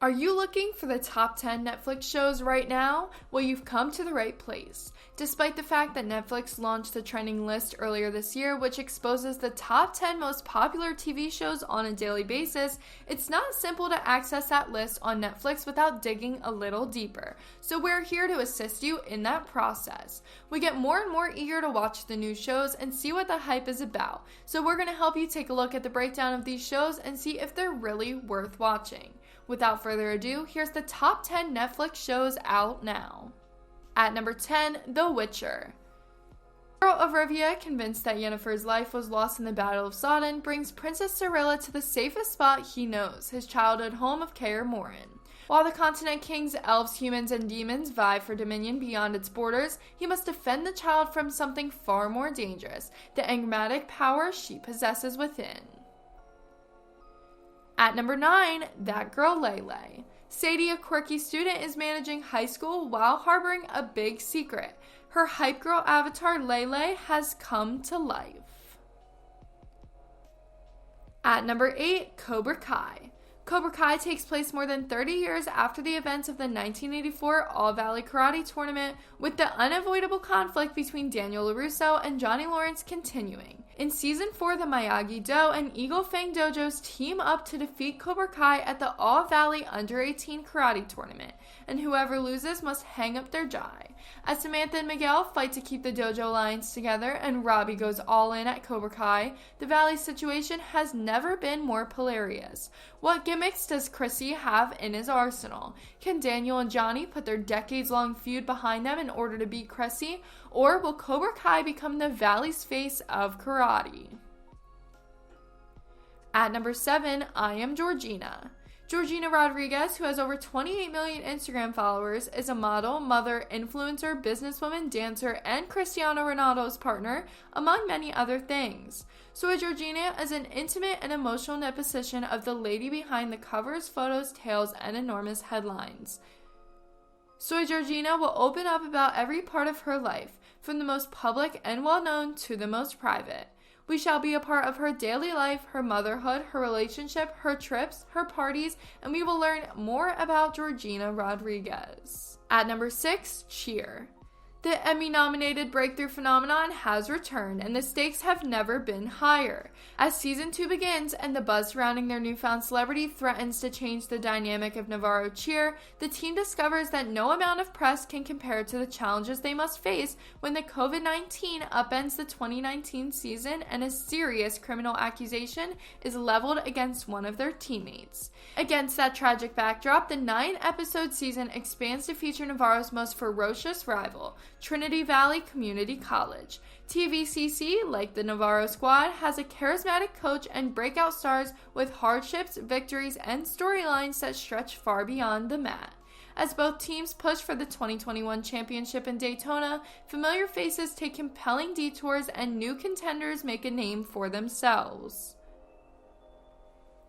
Are you looking for the top 10 Netflix shows right now? Well, you've come to the right place. Despite the fact that Netflix launched the trending list earlier this year, which exposes the top 10 most popular TV shows on a daily basis, it's not simple to access that list on Netflix without digging a little deeper. So we're here to assist you in that process. We get more and more eager to watch the new shows and see what the hype is about. So we're going to help you take a look at the breakdown of these shows and see if they're really worth watching. Without further ado, here's the top 10 Netflix shows out now. At number 10, The Witcher. Geralt of Rivia, convinced that Yennefer's life was lost in the Battle of Sodden, brings Princess Cirilla to the safest spot he knows, his childhood home of Kaer Morhen. While the continent kings, elves, humans, and demons vie for dominion beyond its borders, he must defend the child from something far more dangerous, the enigmatic power she possesses within. At number 9, That Girl Lele. Sadie, a quirky student, is managing high school while harboring a big secret. Her hype girl avatar, Lele, has come to life. At number 8, Cobra Kai. Cobra Kai takes place more than 30 years after the events of the 1984 All-Valley Karate Tournament, with the unavoidable conflict between Daniel LaRusso and Johnny Lawrence continuing. In Season 4, the Miyagi-Do and Eagle Fang Dojos team up to defeat Cobra Kai at the All-Valley Under-18 Karate Tournament, and whoever loses must hang up their jai. As Samantha and Miguel fight to keep the dojo alliance together and Robbie goes all in at Cobra Kai, the Valley's situation has never been more hilarious. What gimmicks does Chrissy have in his arsenal? Can Daniel and Johnny put their decades-long feud behind them in order to beat Chrissy? Or will Cobra Kai become the Valley's face of karate? At number 7, I Am Georgina. Georgina Rodriguez, who has over 28 million Instagram followers, is a model, mother, influencer, businesswoman, dancer, and Cristiano Ronaldo's partner, among many other things. Soy Georgina is an intimate and emotional depiction of the lady behind the covers, photos, tales, and enormous headlines. Soy Georgina will open up about every part of her life, from the most public and well-known to the most private. We shall be a part of her daily life, her motherhood, her relationship, her trips, her parties, and we will learn more about Georgina Rodriguez. At number 6, Cheer. The Emmy-nominated Breakthrough Phenomenon has returned, and the stakes have never been higher. As Season 2 begins and the buzz surrounding their newfound celebrity threatens to change the dynamic of Navarro Cheer, the team discovers that no amount of press can compare to the challenges they must face when the COVID-19 upends the 2019 season and a serious criminal accusation is leveled against one of their teammates. Against that tragic backdrop, the 9-episode season expands to feature Navarro's most ferocious rival, Trinity Valley Community College. TVCC, like the Navarro squad, has a charismatic coach and breakout stars with hardships, victories, and storylines that stretch far beyond the mat. As both teams push for the 2021 championship in Daytona, familiar faces take compelling detours and new contenders make a name for themselves.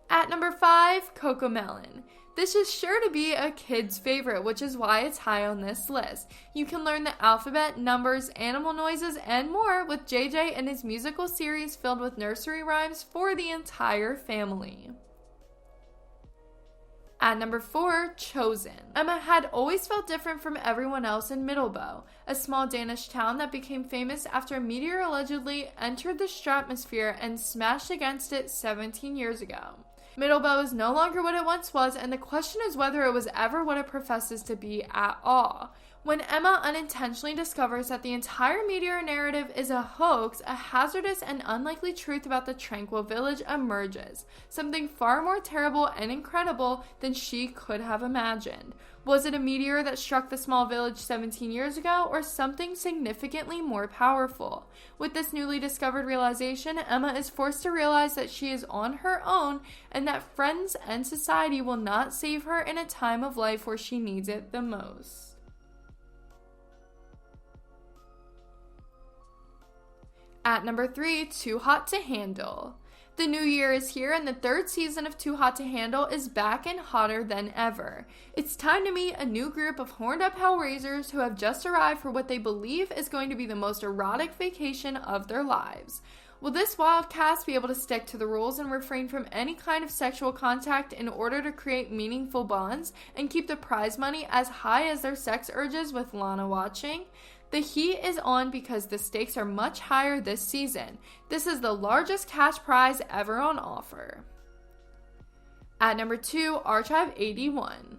At number 5, CoComelon. This is sure to be a kid's favorite, which is why it's high on this list. You can learn the alphabet, numbers, animal noises, and more with JJ and his musical series filled with nursery rhymes for the entire family. At number 4, Chosen. Emma had always felt different from everyone else in Middelboe, a small Danish town that became famous after a meteor allegedly entered the stratosphere and smashed against it 17 years ago. Middelboe is no longer what it once was, and the question is whether it was ever what it professes to be at all. When Emma unintentionally discovers that the entire meteor narrative is a hoax, a hazardous and unlikely truth about the tranquil village emerges, something far more terrible and incredible than she could have imagined. Was it a meteor that struck the small village 17 years ago, or something significantly more powerful? With this newly discovered realization, Emma is forced to realize that she is on her own and that friends and society will not save her in a time of life where she needs it the most. At number 3, Too Hot to Handle. The new year is here and the 3rd season of Too Hot to Handle is back and hotter than ever. It's time to meet a new group of horned up hellraisers who have just arrived for what they believe is going to be the most erotic vacation of their lives. Will this wild cast be able to stick to the rules and refrain from any kind of sexual contact in order to create meaningful bonds and keep the prize money as high as their sex urges with Lana watching? The heat is on because the stakes are much higher this season. This is the largest cash prize ever on offer. At number 2, Archive 81.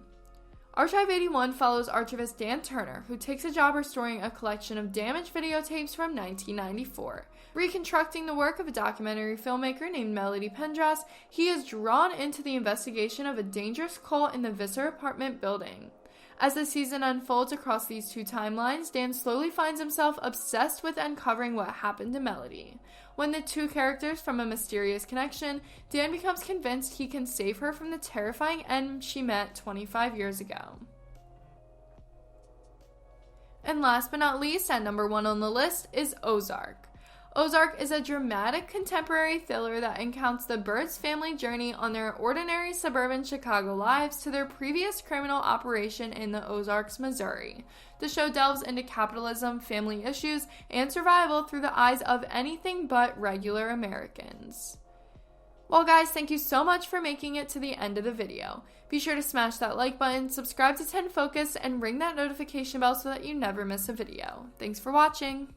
Archive 81 follows archivist Dan Turner, who takes a job restoring a collection of damaged videotapes from 1994. Reconstructing the work of a documentary filmmaker named Melody Pendras, he is drawn into the investigation of a dangerous cult in the Visser apartment building. As the season unfolds across these two timelines, Dan slowly finds himself obsessed with uncovering what happened to Melody. When the two characters form a mysterious connection, Dan becomes convinced he can save her from the terrifying end she met 25 years ago. And last but not least, at number 1 on the list is Ozark. Ozark is a dramatic contemporary thriller that recounts the Byrdes family journey on their ordinary suburban Chicago lives to their previous criminal operation in the Ozarks, Missouri. The show delves into capitalism, family issues, and survival through the eyes of anything but regular Americans. Well guys, thank you so much for making it to the end of the video. Be sure to smash that like button, subscribe to 10 Focus, and ring that notification bell so that you never miss a video. Thanks for watching!